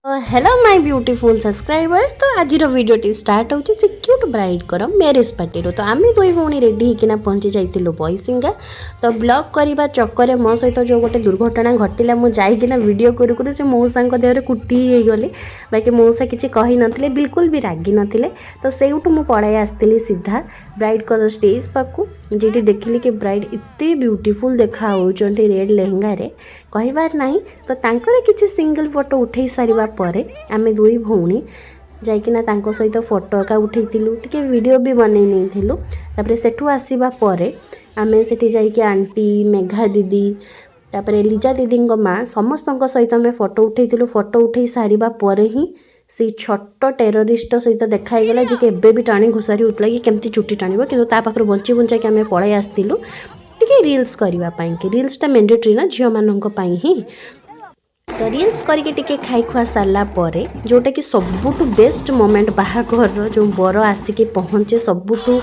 Hello my beautiful subscribers. तो आज video start होची से क्यूट ब्राइड कर मैरेज पार्टी रो। तो आम दुई भौणी रेडी होकिना पहुँची जाइलु बईसिंगा। तो ब्लॉग करने चक्कर मो सहित जो गोटे दुर्घटना घटिला मुझे वीडियो करूँ से मौसा देहरे कुटी हो गली। बाकी मौसा किसी कही नथिले, बिल्कुल भी रागी नथिले। तो सेउठु मु पळाई आसती सीधा ब्राइड कर स्टेज पाखु, जी देखिली कि ब्राइड इतने ब्यूटीफुल देखा रेड लेहेंगा रे कहबार नहीं। तो तांकर किसी सिंगल फोटो उठे सारिबा परे आमे दुई भौणी जाइकिना तांको सहित फोटो एका उठेइथिलु, टिके वीडियो भी बनै नैथिलु। तापरे सेठु आसीबा परे आमे सेठी जाइके आंटी, मेघा दीदी, तापरे लिजा दीदी माँ समस्तक सहित आमे फोटो उठेइथिलु। फोटो उठे सारिबा परे ही से छोट टेररिस्ट सहित देखाईगला जे केबे भी टाणी घुसारी उठला कि केमती चुटी टाणिबो, किंतु ता पाखरु बंची बुंचा कि आमे पळाई आस्तिलु टिके रील्स करबा पई कि रील्सटा मैंडेटरी ना झियो माननक पई ही। तो रील्स करके टिके खाई खुआ सारा परे जोटा कि सबुठु बेस्ट मोमेंट बाहाघर जो बर आसिकी पहुँचे सबुठु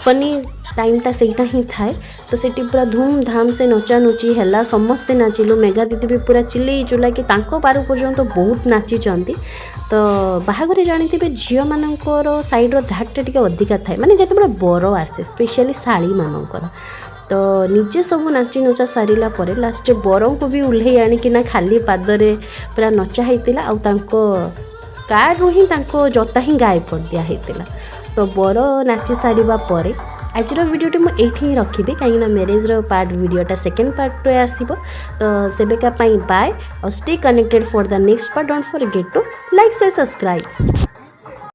फनी टाइमटा सेटा ही थाए। तो सेठी पूरा धूमधाम से नचानुची है, समस्ते नाचिलु। मेघा दीदी भी पूरा चिल्लै चुला कि तांको पार पर्यंत बहुत नाचिचंती। तो बाहाघर जानिथिबे झियो मानकर साइड रो धाकटा टिके अधिका थाए, माने जेतेबेले बर आसे स्पेशली शाड़ी मानकर। तो निजे सब नाची नचा सारिला परे लास्ट बर को भी उल्हे आनिकिना खाली पादरे पूरा नचा होता। आउ तांको कार रु ही तांको जता ही गायब कर दिया होता। तो बर नाची सारिबा परे आज वीडियोटी मुझे ही रखी कहीं मैरेज पार्ट वीडियोटा सेकेंड पार्ट रे आसीबो। तो सेबेका बाय और stay connected for the next part. Don't forget to like से सब्सक्राइब।